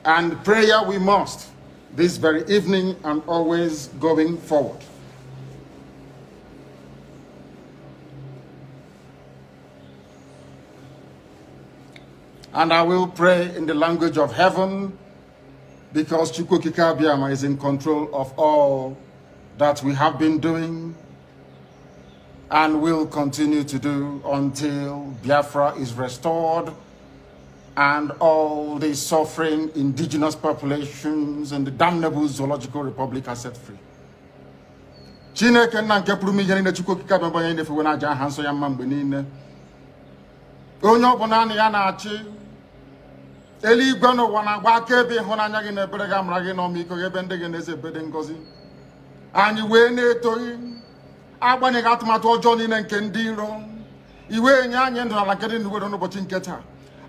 And prayer we must this very evening and always going forward. And I will pray in the language of heaven, because Chukwu Abiyama is in control of all that we have been doing and will continue to do until Biafra is restored and all the suffering indigenous populations in the damnable zoological republic are set free. Chineke nna nke pụrụ ihe niile Chukwu Okike Abịama onye na-efewe n'aja aha nsọ ya mma mgbe niile. Onye ọbụla na ya na-achị eluigwe n'ụwa na-agba akaebe ịhụnanya gị na ebere gị amara gị na ọmịiko gị ebe ndị gị na-eze ebede ngọzi. Anyị wee na-etoghị agbanyeghị atụmatụ ọjọọ niile nke ndị iro. Iwe nye anyị ndụ n'ala nke dị n'uwe n'ụbọchị nke taa.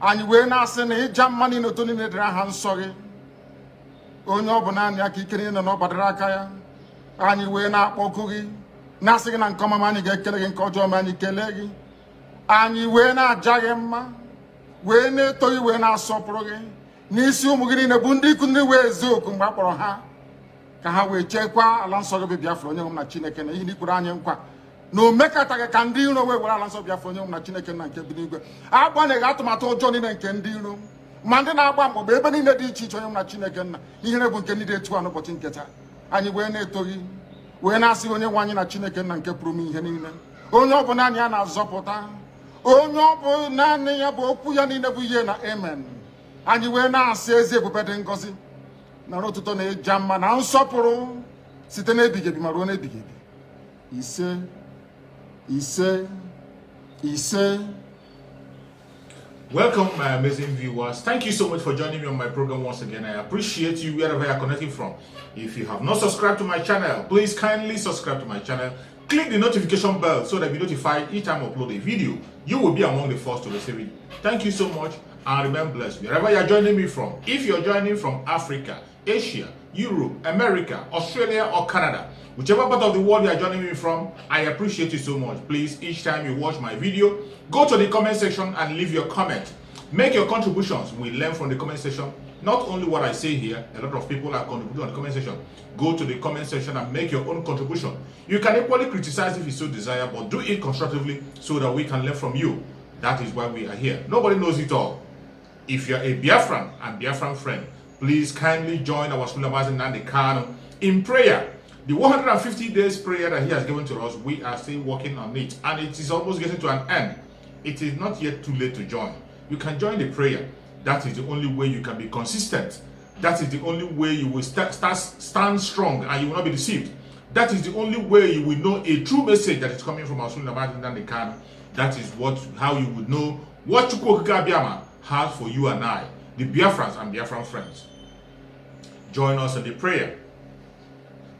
Anyị wee na-asị na ịja mma niile otu niile dịrị aha nsọ gị. Onye ọbụla anyị aka ike niile na ọ gbadara aka ya. Anyị wee na-akpọku gị na-asị gị na nke ọma anyị ga-ekele gị, nke ọjọọ ma anyị kelee gị. Anyị wee na-aja gị mma, wee na-eto gị, wee na-asọpụrụ gị n'isi ụmụ gị niile bụ ndị ikwu ndị wee eziokwu mgbe a kpọrọ ha ka ha wee chekwaa ala nsọ gị bụ Biafra onye nwe m na Chineke na ihe n'ikwuru anyị nkwa na o mekataghị ka ndị iro wee were ala nsọ Biafra onye nwe m na Chineke na nke bi n'igwe. Agbanyeghị atụmatụ ọjọọ niile nke ndị iro ma ndị na-agba mgbọgba ebe niile dị iche iche onye nwe m na Chineke nna ihere bụ nke ndị dị etu a n'ụbọchị nke taa. Anyị wee na-eto gị, wee na-asị onye nwe anyị na Chineke nna nke pụrụ m ihe niile, onye ọ bụ naanị ya na-azọpụta, onye ọ bụ naanị ya bụ okwu ya niile bụ ihe na amen. Anyị wee na-asị ezi ebube dị ngọzi na n'ụtụtụ na ịja mma na nsọpụrụ site n'ebighị ebi ma ruo n'ebighị ebi. Ise ise ise. Welcome, my amazing viewers. Thank you so much for joining me on my program once again. I appreciate you wherever you're connecting from. If you have not subscribed to my channel, please kindly subscribe to my channel. Click the notification bell so that you'll be notified each time I upload a video. You will be among the first to receive it. Thank you so much and remain blessed wherever you're joining me from. If you're joining from Africa, Asia, Europe, America, Australia or Canada, whichever part of the world you are joining me from, I appreciate you so much. Please, each time you watch my video, go to the comment section and leave your comment. Make your contributions. We learn from the comment section. Not only what I say here, a lot of people are contributing on the comment section. Go to the comment section and make your own contribution. You can equally criticize if you so desire, but do it constructively so that we can learn from you. That is why we are here. Nobody knows it all. If you're a Biafran and Biafran friend, please kindly join our Biafra MAZI NNAMDI KANU in prayer. The 150 days prayer that he has given to us, we are still working on it, and it is almost getting to an end. It is not yet too late to join. You can join the prayer. That is the only way you can be consistent. That is the only way you will stand strong and you will not be deceived. That is the only way you will know a true message that is coming from our Biafra MAZI NNAMDI KANU. That is how you would know what Chukwu Okike Abiyama has for you and I, the Biafrans and Biafran friends. Join us in the prayer.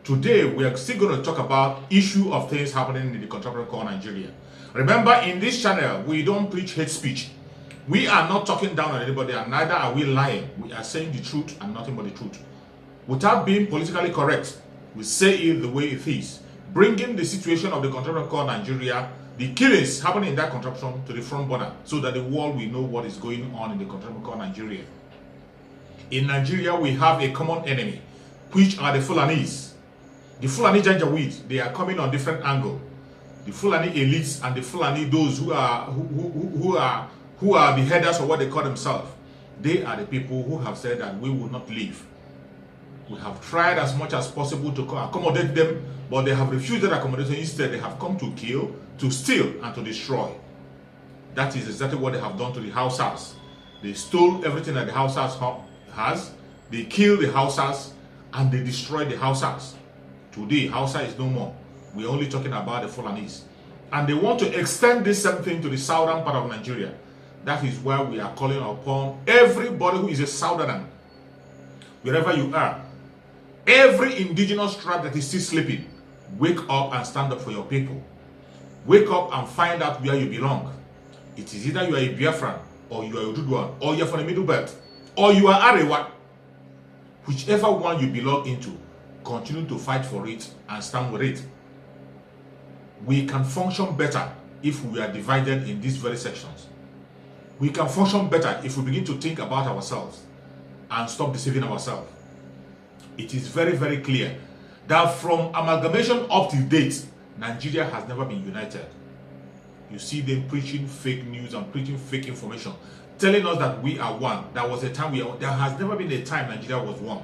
Today, we are still going to talk about issue of things happening in the contemporary called Nigeria. Remember, in this channel, we don't preach hate speech. We are not talking down on anybody, and neither are we lying. We are saying the truth and nothing but the truth. Without being politically correct, we say it the way it is. Bringing the situation of the contemporary called Nigeria, the killings happening in that contraption, to the front border, so that the world will know what is going on in the contemporary called Nigeria. In Nigeria, we have a common enemy, which are the Fulanis. The Fulani Janjaweed, they are coming on different angle. The Fulani elites and the Fulani, those who are the headers of what they call themselves, they are the people who have said that we will not leave. We have tried as much as possible to accommodate them, but they have refused that accommodation. Instead, they have come to kill, to steal, and to destroy. That is exactly what they have done to the Hausas. They stole everything that the Hausas has. They killed the Hausas, and they destroyed the Hausas. Today, Hausa is no more. We are only talking about the Fulanis. And they want to extend this same thing to the southern part of Nigeria. That is why we are calling upon everybody who is a southerner, wherever you are, every indigenous tribe that is still sleeping, wake up and stand up for your people. Wake up and find out where you belong. It is either you are a Biafran, or you are a Ududwan, or you are from the Middle Belt, or you are Arewa. Whichever one you belong into, continue to fight for it and stand with it. We can function better if we are divided in these very sections. We can function better if we begin to think about ourselves and stop deceiving ourselves. It is very, very clear that from amalgamation up to date, Nigeria has never been united. You see them preaching fake news and preaching fake information, telling us that we are one. There was a time there has never been a time Nigeria was one.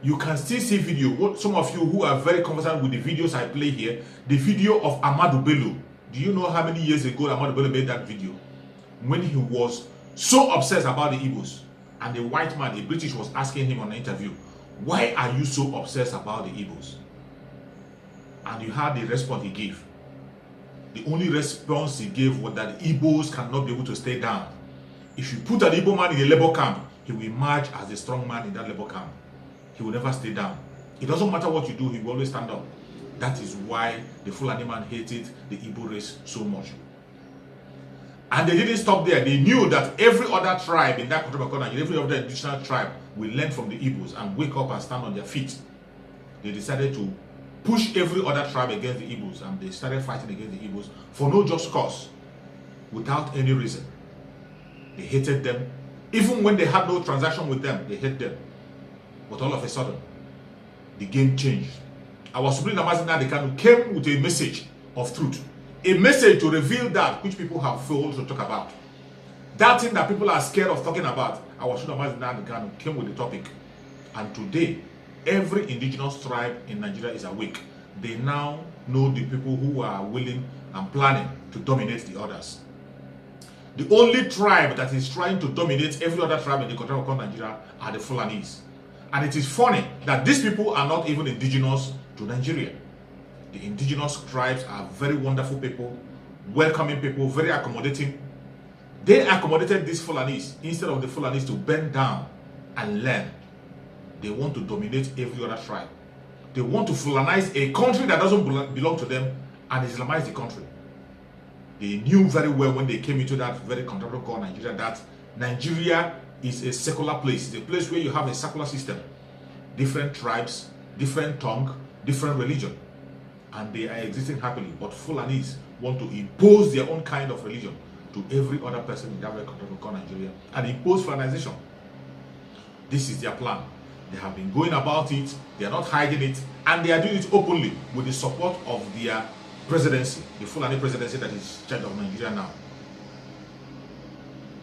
You can still see video. Some of you who are very conversant with the videos I play here, the video of Ahmadu Bello. Do you know how many years ago Ahmadu Bello made that video? When he was so obsessed about the Igbos, and the white man, the British, was asking him on an interview, why are you so obsessed about the Igbos? And you heard the response he gave. The only response he gave was that the Igbos cannot be able to stay down. If you put an Igbo man in a labor camp, he will emerge as a strong man in that labor camp. He will never stay down. It doesn't matter what you do, he will always stand up. That is why the Fulani man hated the Igbo race so much. And they didn't stop there. They knew that every other tribe in that country, every other additional tribe will learn from the Igbos and wake up and stand on their feet. They decided to push every other tribe against the Igbos, and they started fighting against the Igbos for no just cause, without any reason. They hated them. Even when they had no transaction with them, they hated them. But all of a sudden, the game changed. Our Supreme Mazi Nnamdi Kanu came with a message of truth. A message to reveal that which people have failed to talk about. That thing that people are scared of talking about, our Supreme Mazi Nnamdi Kanu came with the topic. And today, every indigenous tribe in Nigeria is awake. They now know the people who are willing and planning to dominate the others. The only tribe that is trying to dominate every other tribe in the country of Nigeria are the Fulanis. And it is funny that these people are not even indigenous to Nigeria. The indigenous tribes are very wonderful people, welcoming people, very accommodating. They accommodated these Fulanis instead of the Fulanis to bend down and learn. They want to dominate every other tribe. They want to Fulanize a country that doesn't belong to them and Islamize the country. They knew very well when they came into that very contemporary called Nigeria that Nigeria is a secular place. It's a place where you have a secular system. Different tribes, different tongue, different religion. And they are existing happily. But Fulanis want to impose their own kind of religion to every other person in that very contemporary called Nigeria and impose Fulanization. This is their plan. They have been going about it, they are not hiding it, and they are doing it openly with the support of their presidency, the Fulani presidency that is in charge of Nigeria now.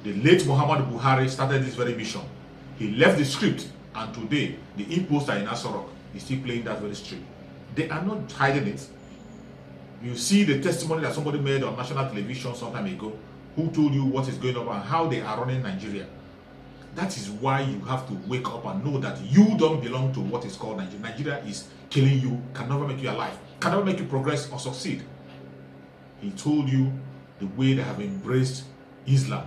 The late Muhammad Buhari started this very mission. He left the script, and today the imposter in Asorok is still playing that very script. They are not hiding it. You see the testimony that somebody made on national television some time ago, who told you what is going on and how they are running Nigeria. That is why you have to wake up and know that you don't belong to what is called Nigeria. Nigeria is killing you, can never make you alive, can never make you progress or succeed. He told you the way they have embraced Islam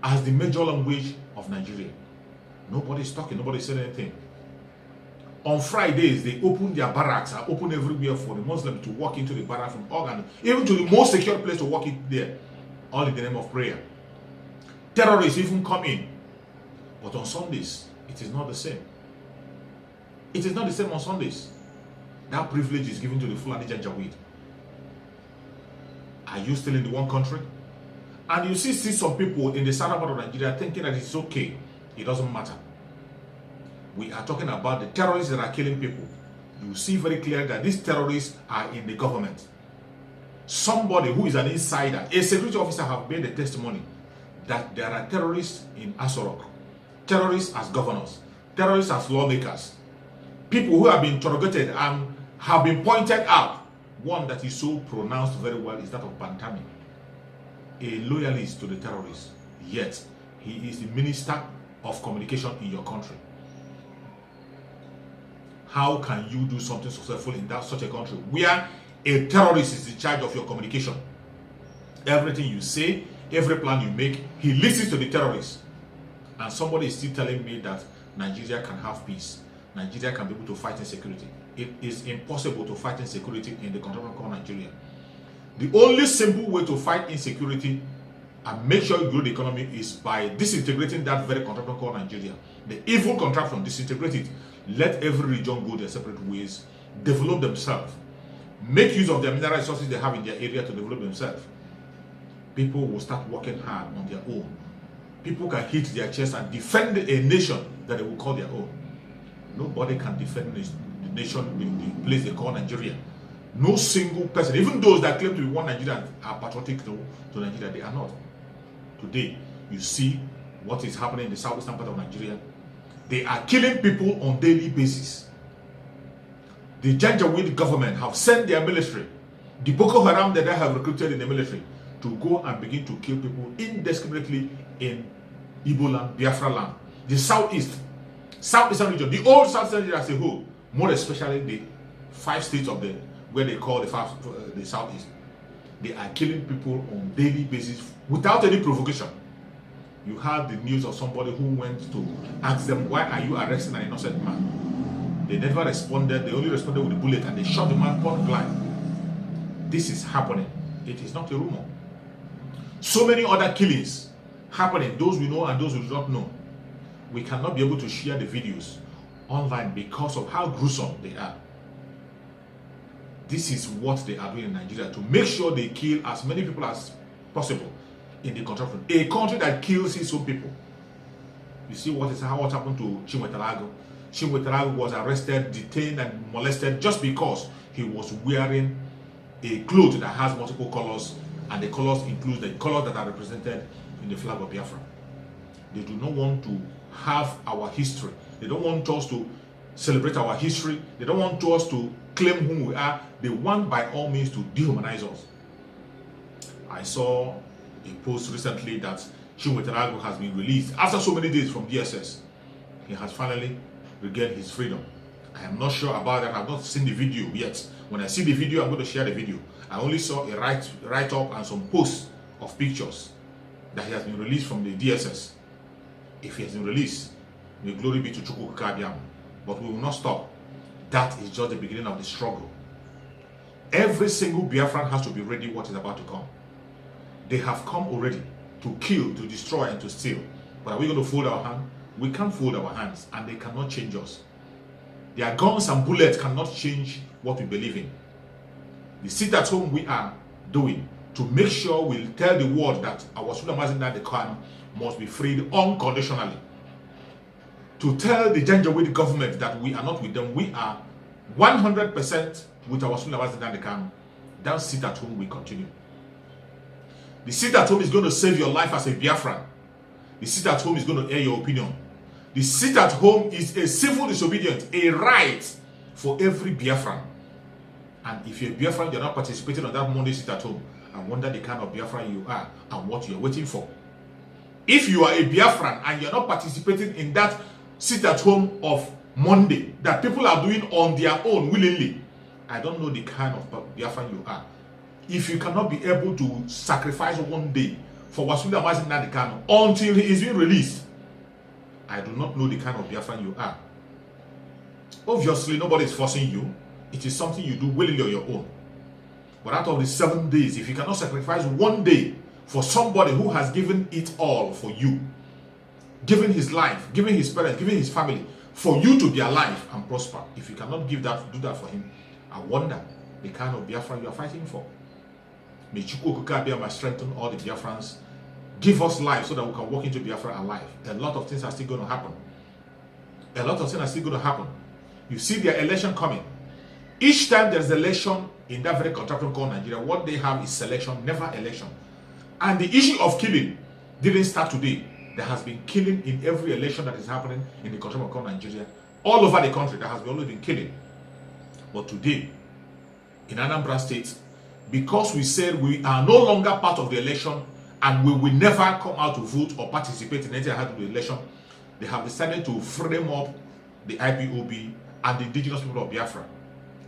as the major language of Nigeria. Nobody is talking, nobody said anything. On Fridays, they open their barracks, are open everywhere for the Muslims to walk into the barracks from Oregon, even to the most secure place to walk in there, all in the name of prayer. Terrorists even come in. But on Sundays, it is not the same. It is not the same on Sundays. That privilege is given to the Fulani Janjaweed. Are you still in the one country? And you see some people in the southern part of Nigeria thinking that it's okay. It doesn't matter. We are talking about the terrorists that are killing people. You see very clearly that these terrorists are in the government. Somebody who is an insider, a security officer, have made a testimony that there are terrorists in Asorok. Terrorists as governors, terrorists as lawmakers, people who have been interrogated and have been pointed out. One that is so pronounced very well is that of Bantami, a loyalist to the terrorists, yet he is the minister of communication in your country. How can you do something successful in such a country where a terrorist is in charge of your communication? Everything you say, every plan you make, he listens to the terrorists. And somebody is still telling me that Nigeria can have peace. Nigeria can be able to fight insecurity. It is impossible to fight insecurity in the contemporary called Nigeria. The only simple way to fight insecurity and make sure you grow the economy is by disintegrating that very contemporary called Nigeria. The evil contraption, disintegrate it. Let every region go their separate ways, develop themselves, make use of their mineral resources they have in their area to develop themselves. People will start working hard on their own. people can hit their chest and defend a nation that they will call their own. Nobody can defend the nation, the place they call Nigeria. No single person, even those that claim to be one Nigerian, are patriotic to Nigeria. They are not. Today, you see what is happening in the southeastern part of Nigeria. They are killing people on a daily basis. The Janjaweed government have sent their military, the Boko Haram that they have recruited in the military, to go and begin to kill people indiscriminately in Igbo land, Biafra land, the southeastern region, the old southeastern region as a whole, more especially the 5 states of the where they call the southeast. They are killing people on a daily basis without any provocation. You heard the news of somebody who went to ask them, why are you arresting an innocent man? They never responded. They only responded with a bullet, and they shot the man point blank. This is happening. It is not a rumor. So many other killings happening, those we know and those we do not know. We cannot be able to share the videos online because of how gruesome they are. This is what they are doing in Nigeria to make sure they kill as many people as possible in the country. A country that kills its own people. You see what happened to Chinwetalago. Chinwetalago was arrested, detained, and molested just because he was wearing a cloth that has multiple colors, and the colors include the colors that are represented in the flag of Biafra. They do not want to have our history. They don't want us to celebrate our history. They don't want us to claim who we are. They want by all means to dehumanize us. I saw a post recently that Chinwetalago has been released after so many days from DSS. He has finally regained his freedom. I am not sure about that. I have not seen the video yet. When I see the video, I'm going to share the video. I only saw a write-up and some posts of pictures that he has been released from the DSS. If he has been released, may glory be to Chuks Kabiam. But we will not stop. That is just the beginning of the struggle. Every single Biafran has to be ready what is about to come. They have come already to kill, to destroy, and to steal. But are we going to fold our hands? We can't fold our hands, and they cannot change us. Their guns and bullets cannot change what we believe in. The sit at home we are doing to make sure we tell the world that our Biafra MAZI NNAMDI KANU must be freed unconditionally. To tell the Janjaweed government that we are not with them, we are 100% with our Biafra MAZI NNAMDI KANU. That sit at home we continue. The sit at home is going to save your life as a Biafran. The sit at home is going to air your opinion. The sit at home is a civil disobedience, a right for every Biafran. And if you're a Biafran, you're not participating on that Monday sit at home, I wonder the kind of Biafran you are and what you're waiting for. If you are a Biafran and you're not participating in that sit at home of Monday that people are doing on their own willingly, I don't know the kind of Biafran you are. If you cannot be able to sacrifice one day for Biafra MAZI NNAMDI KANU until he is being released, I do not know the kind of Biafran you are. Obviously, nobody is forcing you. It is something you do willingly on your own. But out of the 7 days, if you cannot sacrifice one day for somebody who has given it all for you, given his life, given his parents, given his family, for you to be alive and prosper, if you cannot do that for him, I wonder the kind of Biafra you are fighting for. May Chuks Kabiam strengthen all the Biafrans, give us life so that we can walk into Biafra alive. A lot of things are still going to happen. A lot of things are still going to happen. You see their election coming. Each time there's election in that very contraption called Nigeria, what they have is selection, never election. And the issue of killing didn't start today. There has been killing in every election that is happening in the contraption called Nigeria. All over the country, there has always been killing. But today, in Anambra State, because we said we are no longer part of the election and we will never come out to vote or participate in anything that has to do with the election, they have decided to frame up the IPOB and the indigenous people of Biafra,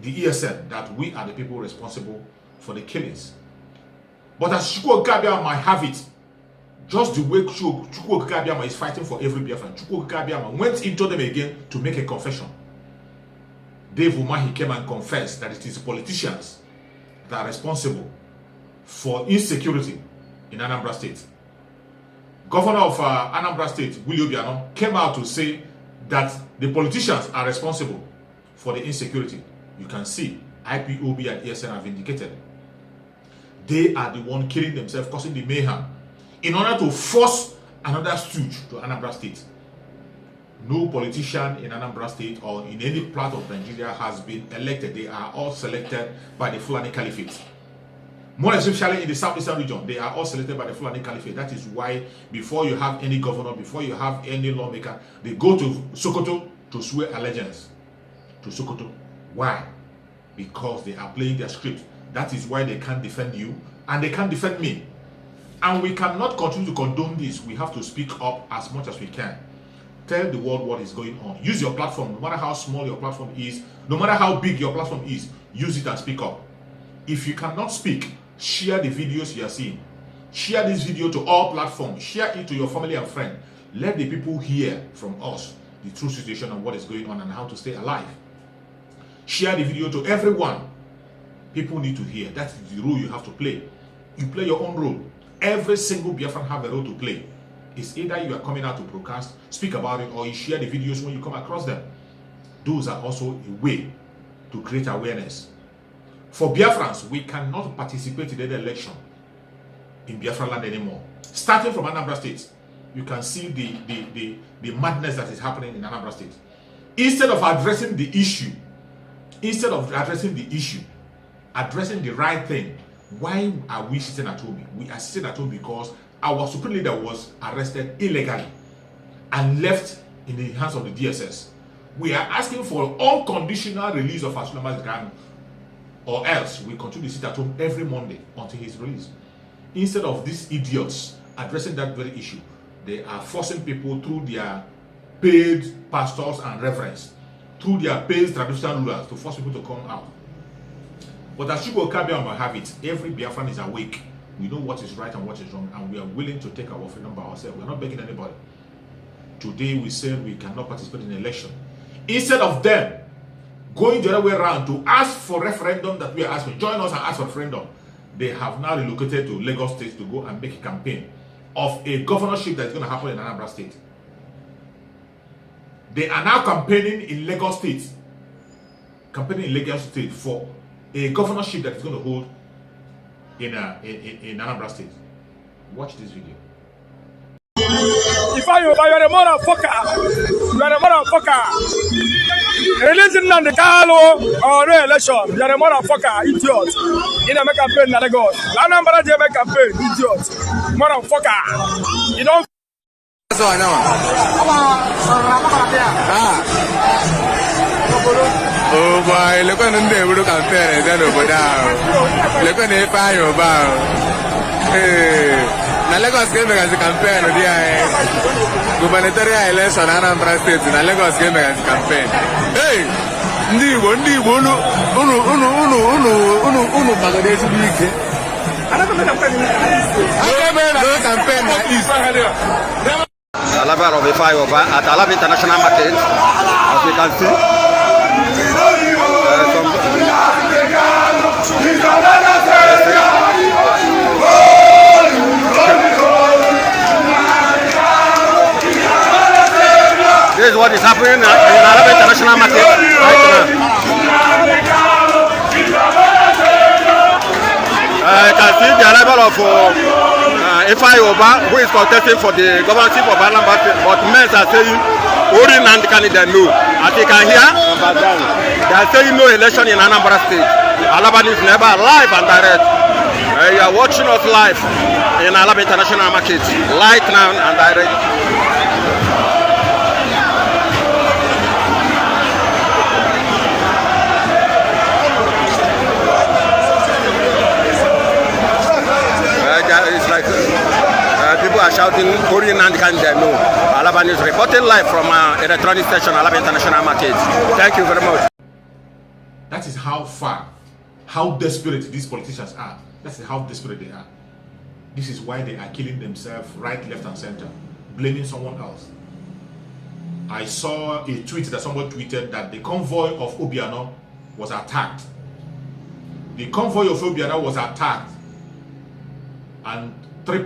the ESN, that we are the people responsible for the killings. But as Chuks Kabiam might have it, just the way Chuks Kabiam is fighting for every Biafran, Chuks Kabiam went into them again to make a confession. Dave Umahi came and confessed that it is politicians that are responsible for insecurity in Anambra State. Governor of Anambra State, Willie Obiano, came out to say that the politicians are responsible for the insecurity. You can see IPOB and ESN are vindicated. They are the one killing themselves, causing the mayhem, in order to force another stooge to Anambra State. No politician in Anambra State or in any part of Nigeria has been elected. They are all selected by the Fulani Caliphate. More especially in the southeastern region, they are all selected by the Fulani Caliphate. That is why before you have any governor, before you have any lawmaker, they go to Sokoto to swear allegiance to Sokoto. Why? Because they are playing their script. That is why they can't defend you and they can't defend me. And we cannot continue to condone this. We have to speak up as much as we can. Tell the world what is going on. Use your platform, no matter how small your platform is, no matter how big your platform is, use it and speak up. If you cannot speak, share the videos you are seeing. Share this video to all platforms. Share it to your family and friends. Let the people hear from us the true situation of what is going on and how to stay alive. Share the video to everyone. People need to hear. That's the role you have to play. You play your own role. Every single Biafran have a role to play. It's either you are coming out to broadcast, speak about it, or you share the videos when you come across them. Those are also a way to create awareness. For Biafrans, we cannot participate in the election in Biafra land anymore. Starting from Anambra State, you can see the madness that is happening in Anambra State. Instead of addressing the issue, addressing the right thing, why are we sitting at home? We are sitting at home because our supreme leader was arrested illegally and left in the hands of the DSS. We are asking for unconditional release of Biafra MAZI NNAMDI KANU, or else we continue to sit at home every Monday until he's released. Instead of these idiots addressing that very issue, they are forcing people through their paid pastors and reverends, through their paid traditional rulers, to force people to come out. But as Chuks might have it, every Biafran is awake. We know what is right and what is wrong, and we are willing to take our freedom by ourselves. We are not begging anybody. Today we said we cannot participate in the election. Instead of them going the other way around to ask for referendum that we are asking, join us and ask for referendum, they have now relocated to Lagos State to go and make a campaign of a governorship that is going to happen in Anambra State. They are now campaigning in Lagos State, for a governorship that is going to hold in Anambra State. Watch this video. If you are a motherfucker, you are a motherfucker. Releasing Nnamdi Kanu or no election, you are a motherfucker, idiot. In a campaign, not a god. Anambra dey make campaign, idiot, motherfucker. You don't. So I know. Oh boy, look at them, we look at fair, then over down. Look at the fire about. Now Lagos came as a campaign of the gubernatorial election in Anambra State. Now Lagos came as a campaign. Hey, Bangladesh week. I don't know campaign at least. A level of a flyover at Alab International Market, as we can see. This is what is happening in Alab International Market right now. You can see the arrival of Ifeanyi who is contesting for the governorship of Anambra State, but men are saying only Nnamdi Kanu they know. As you can hear, they are saying no election in Anambra State. Alaba is never live and direct. You are watching us live in Alaba International Market, live now and direct. It's like people are shouting, only Nnamdi Kanu they know. Alaba is reporting live from electronic station, Alaba International Market. Thank you very much. That is how far, how desperate these politicians are. That's how desperate they are. This is why they are killing themselves right, left, and center, blaming someone else. I saw a tweet that someone tweeted that the convoy of Obiano was attacked. The convoy of Obiano was attacked, and 3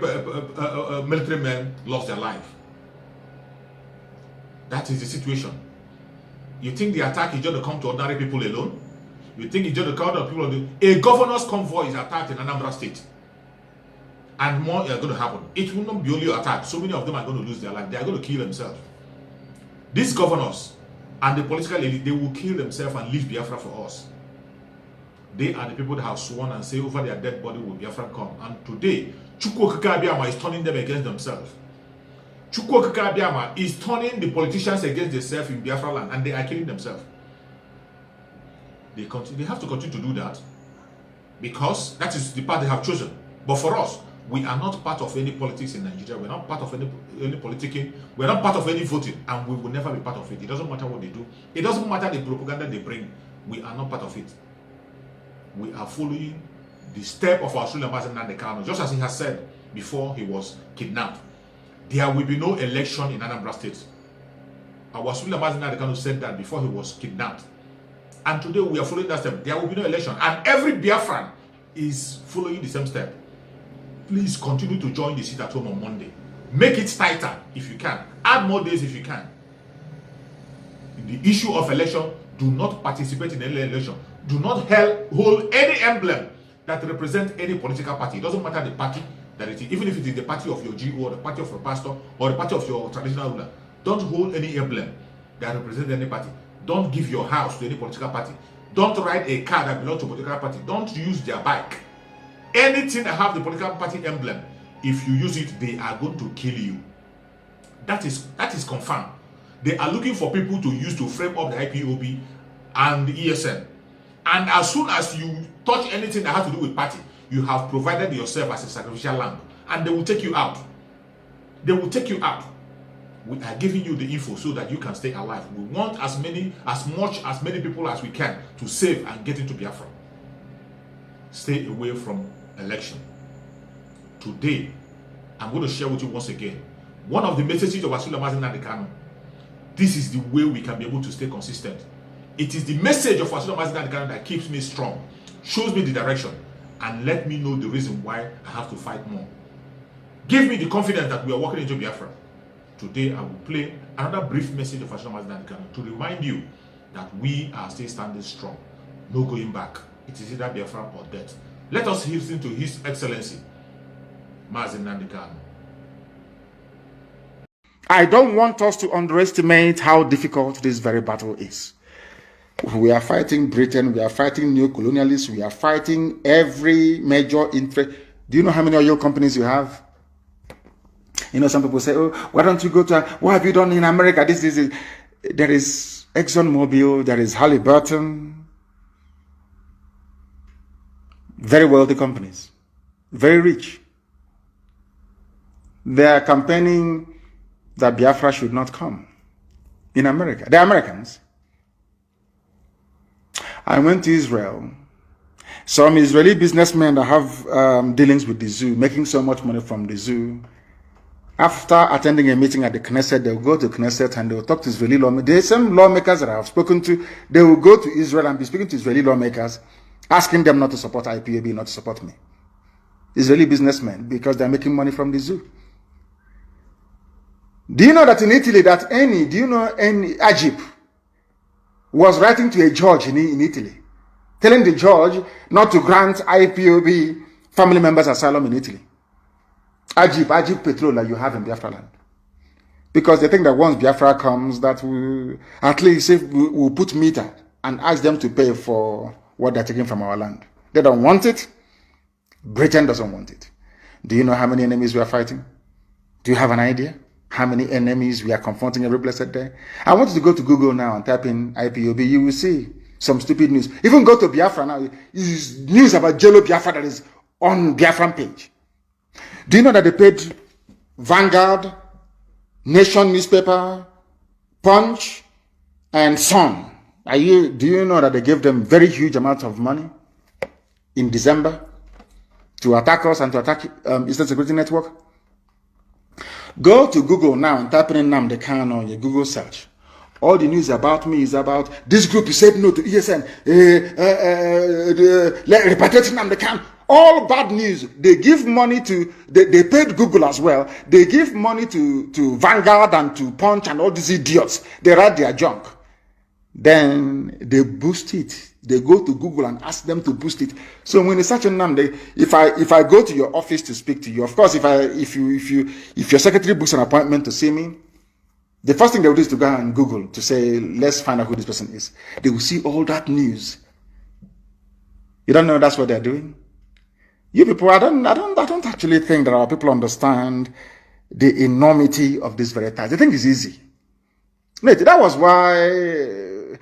military men lost their life. That is the situation. You think the attack is just to come to ordinary people alone? You think it's just to come to people alone? A governor's convoy is attacked in Anambra State. and more are going to happen. It will not be only attack. So many of them are going to lose their life. They are going to kill themselves. These governors and the political elite, they will kill themselves and leave Biafra for us. They are the people that have sworn and say over their dead body will Biafra come. And today, Chuks is turning them against themselves. Chuks is turning the politicians against themselves in Biafra land, and they are killing themselves. They have to continue to do that because that is the path they have chosen. But for us, we are not part of any politics in Nigeria. We're not part of any politicking. We're not part of any voting, and we will never be part of it. It doesn't matter what they do. It doesn't matter the propaganda they bring. We are not part of it. We are following the step of our Biafra MAZI NNAMDI KANU, just as he has said before he was kidnapped. There will be no election in Anambra State. Our Biafra MAZI NNAMDI KANU said that before he was kidnapped. And today we are following that step. There will be no election. And every Biafran is following the same step. Please continue to join the sit at home on Monday. Make it tighter if you can. Add more days if you can. In the issue of election, do not participate in any election. Do not hold any emblem that represents any political party. It doesn't matter the party that it is. Even if it is the party of your GO or the party of your pastor or the party of your traditional ruler. Don't hold any emblem that represents any party. Don't give your house to any political party. Don't ride a car that belongs to a political party. Don't use their bike. Anything that have the political party emblem, if you use it, they are going to kill you. That is confirmed. They are looking for people to use to frame up the IPOB and the ESN. And as soon as you touch anything that has to do with party, you have provided yourself as a sacrificial lamb. And they will take you out. They will take you out. We are giving you the info so that you can stay alive. We want as many people as we can to save and get into Biafra. Stay away from election. Today, I'm going to share with you once again one of the messages of Biafra MAZI NNAMDI KANU. This is the way we can be able to stay consistent. It is the message of Biafra MAZI NNAMDI KANU that keeps me strong, shows me the direction, and let me know the reason why I have to fight more. Give me the confidence that we are walking into Biafra. Today, I will play another brief message of Biafra MAZI NNAMDI KANU to remind you that we are still standing strong. No going back. It is either Biafra or death. Let us listen to His Excellency, MAZI NNAMDI KANU. I don't want us to underestimate how difficult this very battle is. We are fighting Britain, we are fighting neo-colonialists, we are fighting every major interest. Do you know how many oil companies you have? You know, some people say, oh, why don't you go to, what have you done in America? This is, there is ExxonMobil, there is Halliburton. Very wealthy companies, very rich. They are campaigning that Biafra should not come in America. The Americans. I went to Israel. Some Israeli businessmen that have dealings with the zoo, making so much money from the zoo. After attending a meeting at the Knesset, they will go to Knesset and they will talk to Israeli lawmakers. The same lawmakers that I have spoken to, they will go to Israel and be speaking to Israeli lawmakers, asking them not to support IPOB, not to support me. Israeli businessmen, because they're making money from the zoo. Do you know that in Italy, Ajib was writing to a judge in Italy, telling the judge not to grant IPOB family members asylum in Italy. Ajib petrol that you have in Biafra land. Because they think that once Biafra comes, that we at least we'll put meter and ask them to pay for what they're taking from our land. They don't want it. Britain doesn't want it. Do you know how many enemies we are fighting? Do you have an idea? How many enemies we are confronting every blessed day? I want you to go to Google now and type in IPOB. You will see some stupid news. Even go to Biafra now. It's news about Jello Biafra that is on Biafran page. Do you know that they paid Vanguard, Nation newspaper, Punch, and Sun? Do you know that they gave them very huge amounts of money in December to attack us and to attack Eastern Security Network? Go to Google now and type in Nnamdi Kanu on your Google search. All the news about me is about this group who said no to ESN, repatriating Nnamdi Kanu. All bad news. They give money to, they paid Google as well. They give money to Vanguard and to Punch and all these idiots. They write their junk. Then they boost it They go to Google and ask them to boost it. So when you search Nnamdi, if I go to your office to speak to you, of course, if your secretary books an appointment to see me, the first thing they will do is to go and Google to say, let's find out who this person is. They will see all that news. You don't know that's what they're doing? You people, I don't actually think that our people understand the enormity of this very task. They think it's easy. That was why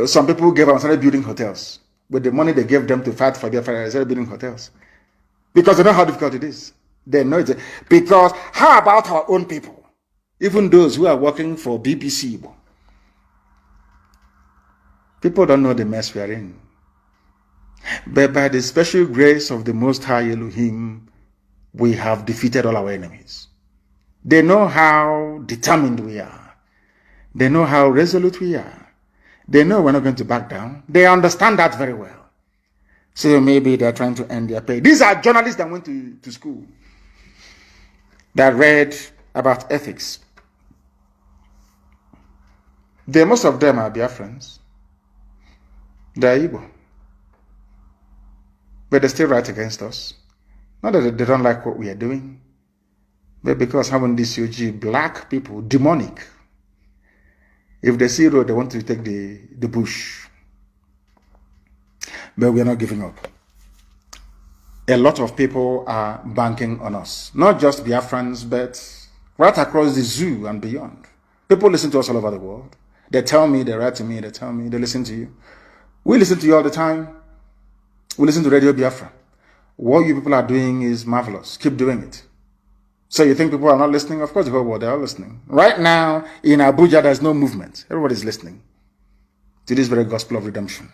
some people gave up and started building hotels. With the money they gave them to fight for Biafra, they started building hotels. Because they know how difficult it is. They know it. Because how about our own people? Even those who are working for BBC. People don't know the mess we are in. But by the special grace of the Most High Elohim, we have defeated all our enemies. They know how determined we are. They know how resolute we are. They know we're not going to back down. They understand that very well. So maybe they're trying to end their pay. These are journalists that went to school, that read about ethics. Most of them are Biafrans. They're Igbo. But they still write against us. Not that they don't like what we are doing, but because having this UG black people, demonic. If they see road, they want to take the bush. But we are not giving up. A lot of people are banking on us. Not just Biafrans, but right across the zoo and beyond. People listen to us all over the world. They tell me, they write to me, they tell me, they listen to you. We listen to you all the time. We listen to Radio Biafra. What you people are doing is marvelous. Keep doing it. So you think people are not listening? Of course, the whole world, they are listening. Right now, in Abuja, there's no movement. Everybody's listening to this very gospel of redemption.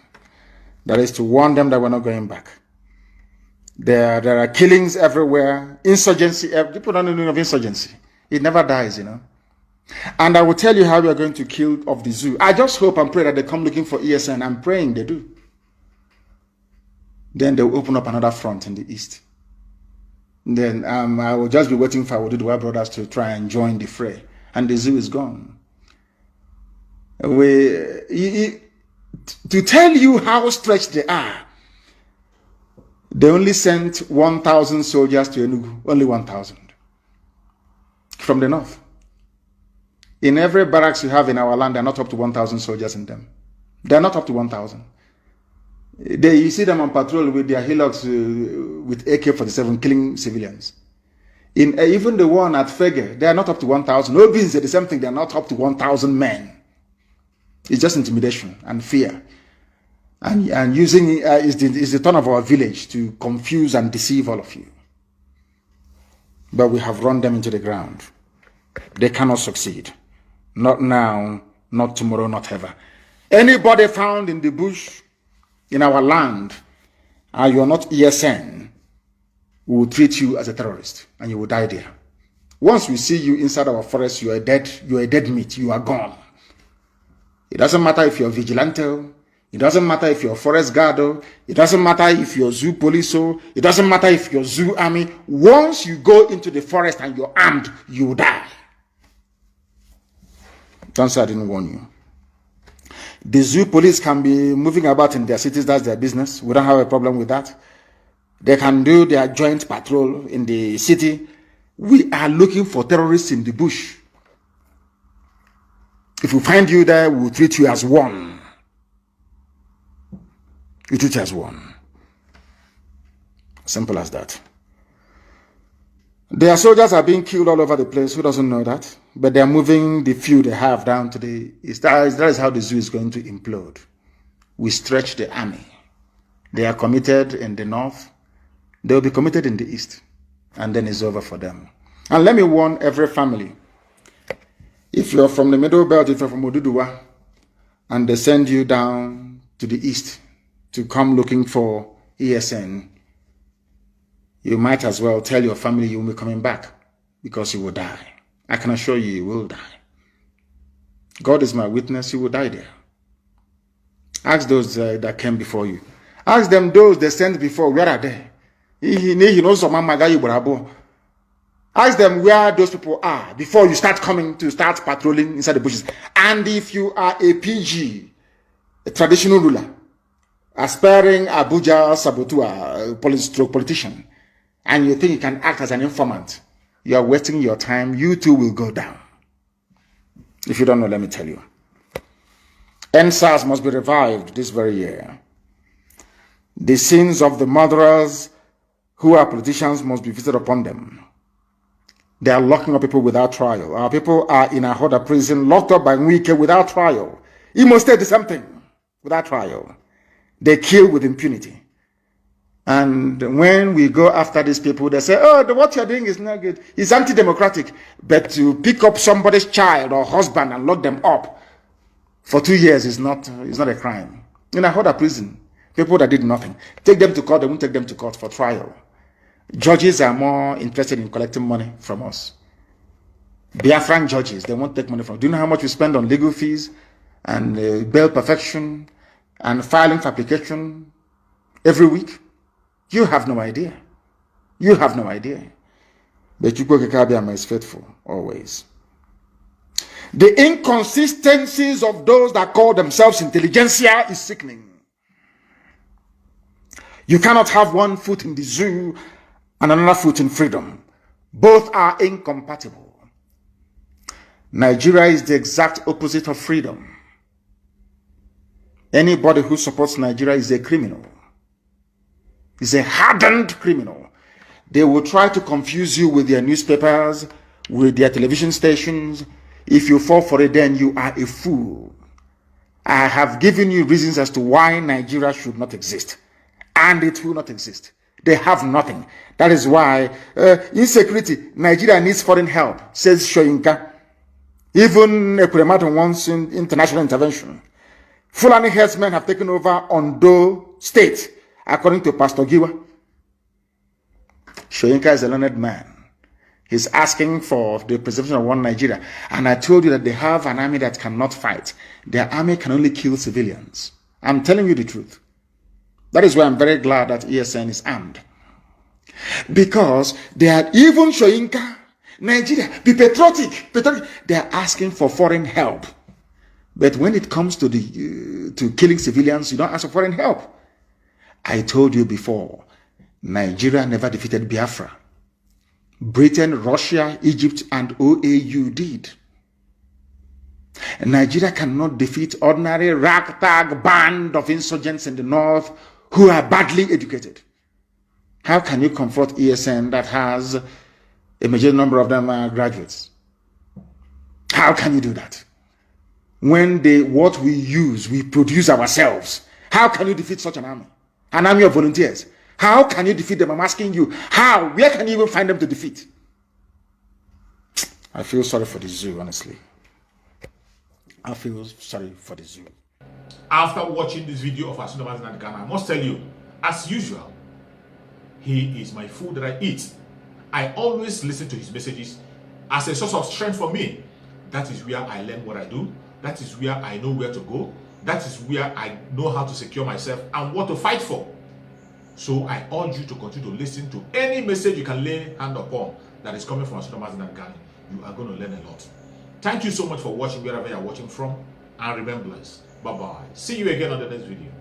That is to warn them that we're not going back. There are killings everywhere. Insurgency. People don't know of insurgency. It never dies, you know. And I will tell you how we are going to kill off the zoo. I just hope and pray that they come looking for ESN. I'm praying they do. Then they'll open up another front in the east. Then I will just be waiting for our Oduduwa brothers to try and join the fray. And the zoo is gone. To tell you how stretched they are, they only sent 1,000 soldiers to Enugu. Only 1,000. From the north. In every barracks you have in our land, they're not up to 1,000 soldiers in them. They're not up to 1,000. You see them on patrol with their hillocks with AK-47 killing civilians. Even the one at Fege, they are not up to 1,000. Obin said the same thing, they are not up to 1,000 men. It's just intimidation and fear. And using is the turn of our village to confuse and deceive all of you. But we have run them into the ground. They cannot succeed. Not now, not tomorrow, not ever. Anybody found in the bush, in our land, and you are not ESN, we will treat you as a terrorist and you will die there. Once we see you inside our forest, you are dead meat, you are gone. It doesn't matter if you're vigilante, it doesn't matter if you're forest guard, it doesn't matter if you're zoo police, it doesn't matter if you're zoo army. Once you go into the forest and you're armed, you will die. Don't say I didn't warn you. The zoo police can be moving about in their cities, that's their business. We don't have a problem with that. They can do their joint patrol in the city. We are looking for terrorists in the bush. If we find you there, we will treat you as one. We treat you as one. Simple as that. Their soldiers are being killed all over the place. Who doesn't know that? But they're moving the few they have down to the east. That is how the zoo is going to implode. We stretch the army. They are committed in the north. They will be committed in the east. And then it's over for them. And let me warn every family. If you're from the Middle Belt, if you're from Oduduwa, and they send you down to the east to come looking for ESN, you might as well tell your family you will be coming back because you will die. I can assure you, you will die. God is my witness, you will die there. Ask those that came before you. Ask them those they sent before, where are they? Ask them where those people are before you start patrolling inside the bushes. And if you are a PG, a traditional ruler, aspiring Abuja saboteur, politician, and you think you can act as an informant, you are wasting your time. You too will go down. If you don't know, let me tell you. NSAS must be revived this very year. The sins of the murderers who are politicians must be visited upon them. They are locking up people without trial. Our people are in a Ahoda prison, locked up by Nwike without trial. Imo State did something without trial. They kill with impunity. And when we go after these people, they say, oh, what you're doing is not good. It's anti-democratic. But to pick up somebody's child or husband and lock them up for 2 years is not a crime. In a Ahoda prison, people that did nothing, take them to court, they won't take them to court for trial. Judges are more interested in collecting money from us. Biafran judges, they won't take money from us. Do you know how much we spend on legal fees and bail perfection and filing for application every week? You have no idea. You have no idea. But Chuks Kabiyama is faithful always. The inconsistencies of those that call themselves intelligentsia is sickening. You cannot have one foot in the zoo and another foot in freedom. Both are incompatible. Nigeria is the exact opposite of freedom. Anybody who supports Nigeria is a criminal. Is a hardened criminal. They will try to confuse you with their newspapers, with their television stations. If you fall for it, then you are a fool. I have given you reasons as to why Nigeria should not exist. And it will not exist. They have nothing. That is why insecurity, Nigeria needs foreign help, says Shoyinka. Even Ekuremadu wants international intervention. Fulani herdsmen have taken over Ondo State, according to Pastor Giwa. Shoyinka is a learned man. He's asking for the preservation of one Nigeria. And I told you that they have an army that cannot fight. Their army can only kill civilians. I'm telling you the truth. That is why I'm very glad that ESN is armed. Because they are even Shoyinka, Nigeria, be patriotic. They are asking for foreign help. But when it comes to killing civilians, you don't ask for foreign help. I told you before, Nigeria never defeated Biafra. Britain, Russia, Egypt, and OAU did. Nigeria cannot defeat ordinary ragtag band of insurgents in the north who are badly educated. How can you comfort ESN that has a major number of them are graduates? How can you do that? When what we use, we produce ourselves. How can you defeat such an army? An army of volunteers. How can you defeat them? I'm asking you. How? Where can you even find them to defeat? I feel sorry for the zoo, honestly. I feel sorry for the zoo. After watching this video of Biafra MAZI NNAMDI KANU, I must tell you, as usual, he is my food that I eat. I always listen to his messages as a source of strength for me. That is where I learn what I do. That is where I know where to go. That is where I know how to secure myself and what to fight for. So I urge you to continue to listen to any message you can lay hand upon that is coming from Biafra MAZI NNAMDI KANU. You are going to learn a lot. Thank you so much for watching wherever you are watching from, and remain blessed. Bye-bye. See you again on the next video.